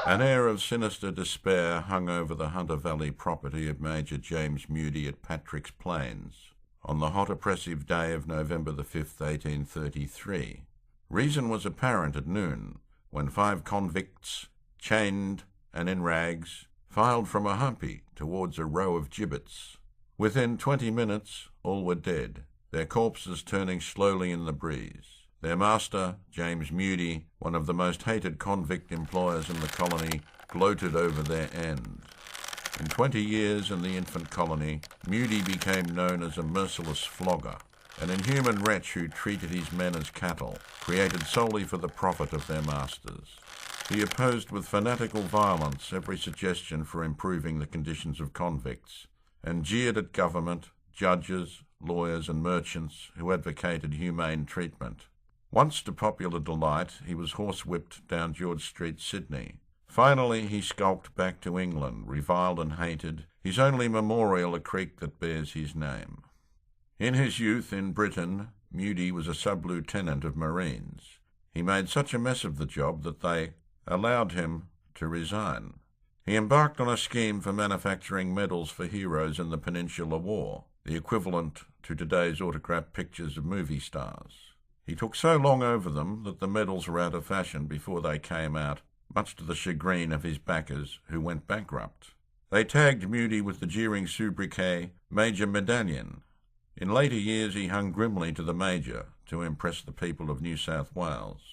An air of sinister despair hung over the Hunter Valley property of Major James Mudie at Patrick's Plains on the hot, oppressive day of November the 5th, 1833. Reason was apparent at noon, when 5 convicts, chained and in rags, filed from a humpy towards a row of gibbets. Within 20 minutes, all were dead, their corpses turning slowly in the breeze. Their master, James Mudie, one of the most hated convict employers in the colony, gloated over their end. In 20 years in the infant colony, Mudie became known as a merciless flogger, an inhuman wretch who treated his men as cattle, created solely for the profit of their masters. He opposed with fanatical violence every suggestion for improving the conditions of convicts, and jeered at government, judges, lawyers and merchants who advocated humane treatment. Once to popular delight, he was horsewhipped down George Street, Sydney. Finally, he skulked back to England, reviled and hated, his only memorial a creek that bears his name. In his youth in Britain, Mudie was a sub-lieutenant of Marines. He made such a mess of the job that they allowed him to resign. He embarked on a scheme for manufacturing medals for heroes in the Peninsular War, the equivalent to today's autographed pictures of movie stars. He took so long over them that the medals were out of fashion before they came out, much to the chagrin of his backers, who went bankrupt. They tagged Mudie with the jeering sobriquet Major Medallion. In later years he hung grimly to the Major to impress the people of New South Wales.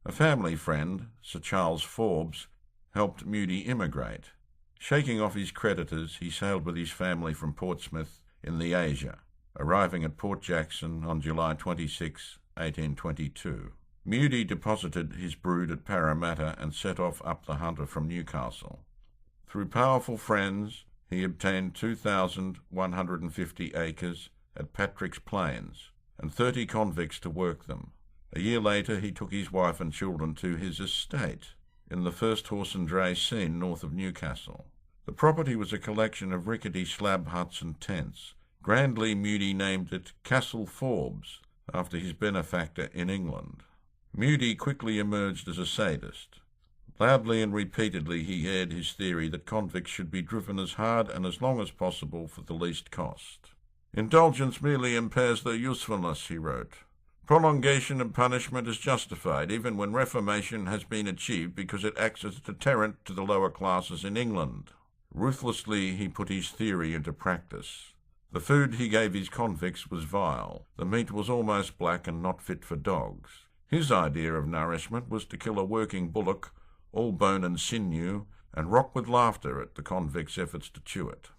A family friend, Sir Charles Forbes, helped Mudie immigrate. Shaking off his creditors, he sailed with his family from Portsmouth in the Asia, arriving at Port Jackson on July 26, 1822. Mudie deposited his brood at Parramatta and set off up the Hunter from Newcastle. Through powerful friends, he obtained 2,150 acres at Patrick's Plains and 30 convicts to work them. A year later, he took his wife and children to his estate in the first horse and dray scene north of Newcastle. The property was a collection of rickety slab huts and tents. Grandly, Mudie named it Castle Forbes, after his benefactor in England. Mudie quickly emerged as a sadist. Loudly and repeatedly he aired his theory that convicts should be driven as hard and as long as possible for the least cost. "Indulgence merely impairs their usefulness," he wrote. "Prolongation of punishment is justified even when reformation has been achieved because it acts as a deterrent to the lower classes in England." Ruthlessly he put his theory into practice. The food he gave his convicts was vile. The meat was almost black and not fit for dogs. His idea of nourishment was to kill a working bullock, all bone and sinew, and rock with laughter at the convicts' efforts to chew it.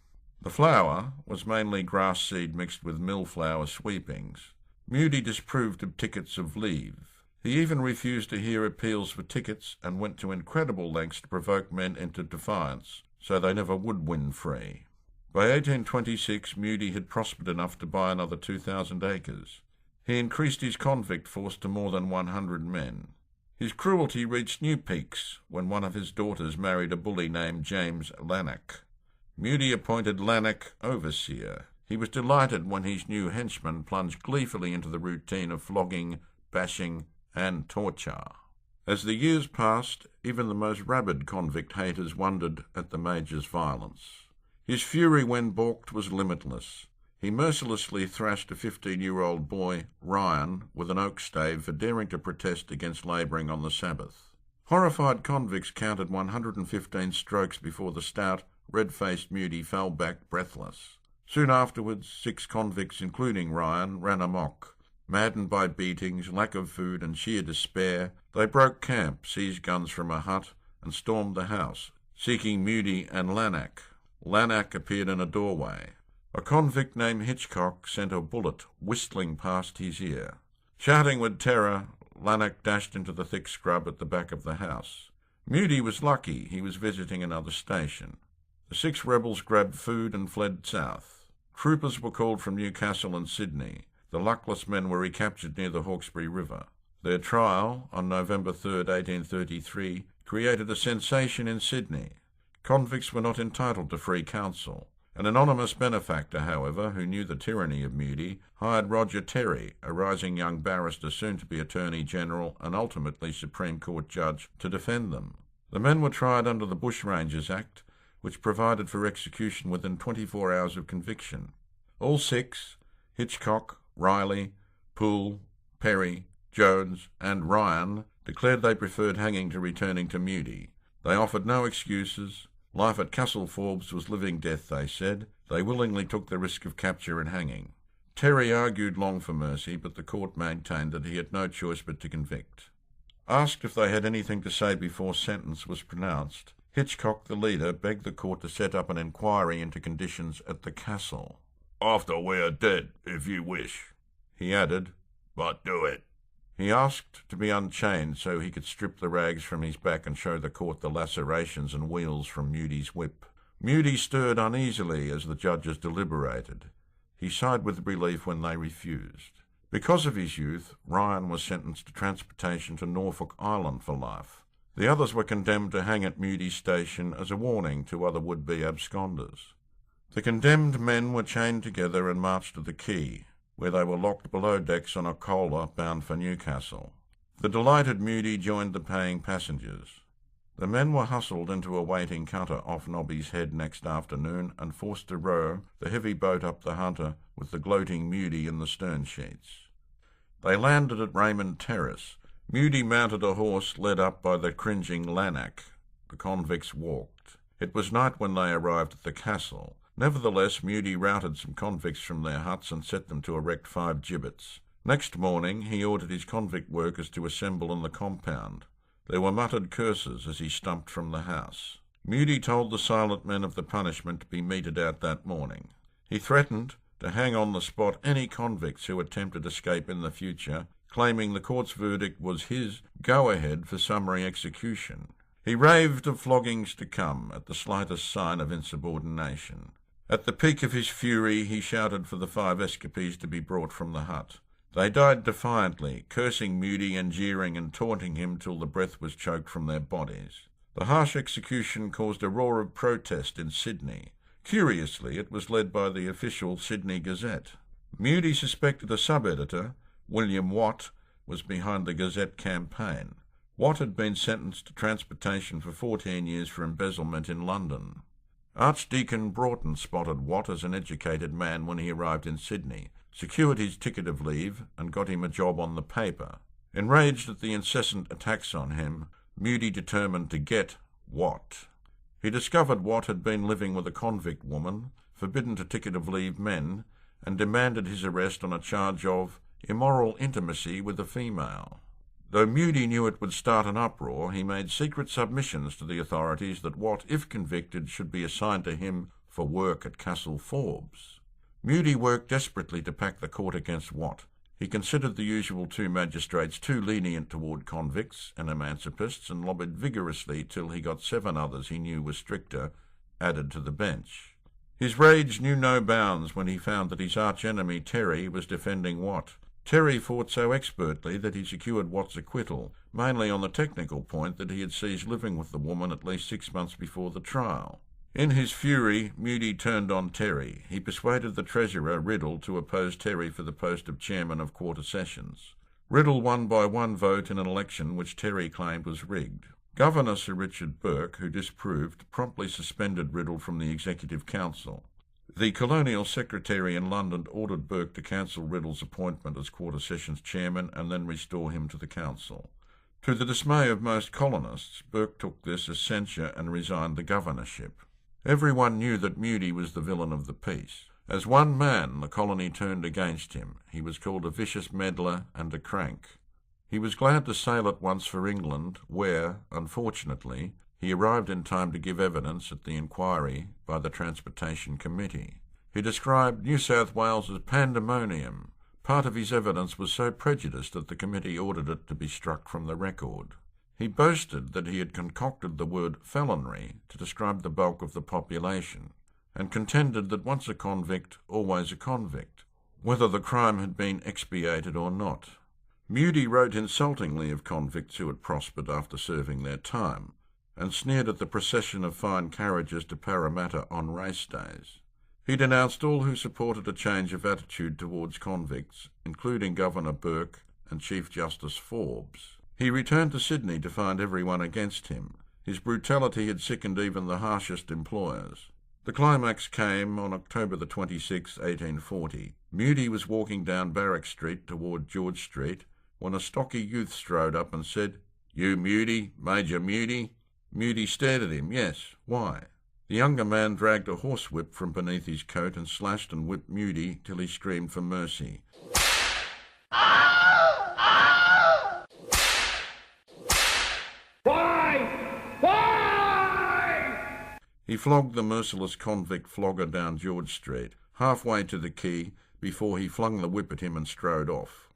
The flour was mainly grass seed mixed with mill flour sweepings. Mudie disapproved of tickets of leave. He even refused to hear appeals for tickets and went to incredible lengths to provoke men into defiance, so they never would win free. By 1826, Mudie had prospered enough to buy another 2,000 acres. He increased his convict force to more than 100 men. His cruelty reached new peaks when one of his daughters married a bully named James Lanark. Mudie appointed Lanark overseer. He was delighted when his new henchman plunged gleefully into the routine of flogging, bashing, and torture. As the years passed, even the most rabid convict haters wondered at the Major's violence. His fury when balked was limitless. He mercilessly thrashed a 15-year-old boy, Ryan, with an oak stave for daring to protest against labouring on the Sabbath. Horrified convicts counted 115 strokes before the stout, red-faced Mudie fell back breathless. Soon afterwards, 6 convicts, including Ryan, ran amok. Maddened by beatings, lack of food, and sheer despair, they broke camp, seized guns from a hut, and stormed the house, seeking Mudie and Lanark. Lanark appeared in a doorway. A convict named Hitchcock sent a bullet whistling past his ear. Shouting with terror, Lanark dashed into the thick scrub at the back of the house. Mudie was lucky he was visiting another station. The 6 rebels grabbed food and fled south. Troopers were called from Newcastle and Sydney. The luckless men were recaptured near the Hawkesbury River. Their trial, on November 3, 1833, created a sensation in Sydney. Convicts were not entitled to free counsel. An anonymous benefactor, however, who knew the tyranny of Mudie, hired Roger Terry, a rising young barrister soon to be Attorney General and ultimately Supreme Court judge, to defend them. The men were tried under the Bushrangers Act, which provided for execution within 24 hours of conviction. All six, Hitchcock, Riley, Poole, Perry, Jones, and Ryan, declared they preferred hanging to returning to Mudie. They offered no excuses. Life at Castle Forbes was living death, they said. They willingly took the risk of capture and hanging. Terry argued long for mercy, but the court maintained that he had no choice but to convict. Asked if they had anything to say before sentence was pronounced, Hitchcock, the leader, begged the court to set up an inquiry into conditions at the castle. "After we are dead, if you wish," he added, "but do it." He asked to be unchained so he could strip the rags from his back and show the court the lacerations and wheals from Mudie's whip. Mudie stirred uneasily as the judges deliberated. He sighed with relief when they refused. Because of his youth, Ryan was sentenced to transportation to Norfolk Island for life. The others were condemned to hang at Mudie Station as a warning to other would-be absconders. The condemned men were chained together and marched to the quay, where they were locked below decks on a coaler bound for Newcastle. The delighted Mudie joined the paying passengers. The men were hustled into a waiting cutter off Nobby's Head next afternoon and forced to row the heavy boat up the Hunter with the gloating Mudie in the stern sheets. They landed at Raymond Terrace. Mudie mounted a horse led up by the cringing Lanark. The convicts walked. It was night when they arrived at the castle. Nevertheless, Mudie routed some convicts from their huts and set them to erect 5 gibbets. Next morning he ordered his convict workers to assemble in the compound. There were muttered curses as he stumped from the house. Mudie told the silent men of the punishment to be meted out that morning. He threatened to hang on the spot any convicts who attempted escape in the future, claiming the court's verdict was his go-ahead for summary execution. He raved of floggings to come at the slightest sign of insubordination. At the peak of his fury he shouted for the 5 escapees to be brought from the hut. They died defiantly, cursing Mudie and jeering and taunting him till the breath was choked from their bodies. The harsh execution caused a roar of protest in Sydney. Curiously, it was led by the official Sydney Gazette. Mudie suspected a sub-editor, William Watt, was behind the Gazette campaign. Watt had been sentenced to transportation for 14 years for embezzlement in London. Archdeacon Broughton spotted Watt as an educated man when he arrived in Sydney, secured his ticket of leave, and got him a job on the paper. Enraged at the incessant attacks on him, Mudie determined to get Watt. He discovered Watt had been living with a convict woman, forbidden to ticket of leave men, and demanded his arrest on a charge of immoral intimacy with a female. Though Mudie knew it would start an uproar, he made secret submissions to the authorities that Watt, if convicted, should be assigned to him for work at Castle Forbes. Mudie worked desperately to pack the court against Watt. He considered the usual 2 magistrates too lenient toward convicts and emancipists and lobbied vigorously till he got 7 others he knew were stricter added to the bench. His rage knew no bounds when he found that his arch-enemy Terry was defending Watt. Terry fought so expertly that he secured Watt's acquittal, mainly on the technical point that he had ceased living with the woman at least 6 months before the trial. In his fury, Mudie turned on Terry. He persuaded the Treasurer, Riddle, to oppose Terry for the post of Chairman of Quarter Sessions. Riddle won by 1 vote in an election which Terry claimed was rigged. Governor Sir Richard Burke, who disapproved, promptly suspended Riddle from the Executive Council. The Colonial Secretary in London ordered Burke to cancel Riddle's appointment as Quarter Sessions Chairman and then restore him to the Council. To the dismay of most colonists, Burke took this as censure and resigned the governorship. Everyone knew that Mudie was the villain of the piece. As one man, the colony turned against him. He was called a vicious meddler and a crank. He was glad to sail at once for England, where, unfortunately, he arrived in time to give evidence at the inquiry by the Transportation Committee. He described New South Wales as pandemonium. Part of his evidence was so prejudiced that the committee ordered it to be struck from the record. He boasted that he had concocted the word felonry to describe the bulk of the population, and contended that once a convict, always a convict, whether the crime had been expiated or not. Mudie wrote insultingly of convicts who had prospered after serving their time, and sneered at the procession of fine carriages to Parramatta on race days. He denounced all who supported a change of attitude towards convicts, including Governor Burke and Chief Justice Forbes. He returned to Sydney to find everyone against him. His brutality had sickened even the harshest employers. The climax came on October the 26th, 1840. Mudie was walking down Barrack Street toward George Street when a stocky youth strode up and said, "You Mudie, Major Mudie?" Mudie stared at him. "Yes, why?" The younger man dragged a horsewhip from beneath his coat and slashed and whipped Mudie till he screamed for mercy. He flogged the merciless convict flogger down George Street, halfway to the quay, before he flung the whip at him and strode off.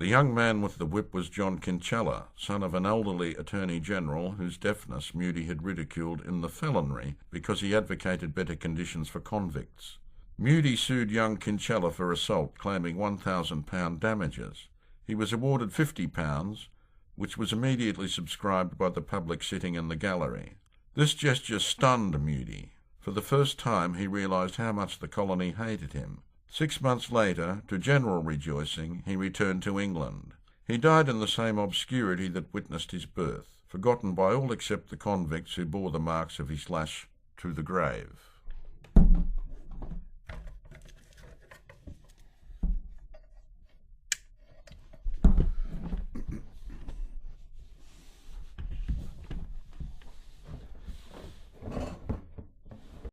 The young man with the whip was John Kinchela, son of an elderly Attorney-General whose deafness Mudie had ridiculed in the felonry because he advocated better conditions for convicts. Mudie sued young Kinchela for assault, claiming £1,000 damages. He was awarded £50, which was immediately subscribed by the public sitting in the gallery. This gesture stunned Mudie. For the first time he realised how much the colony hated him. 6 months later, to general rejoicing, he returned to England. He died in the same obscurity that witnessed his birth, forgotten by all except the convicts who bore the marks of his lash to the grave.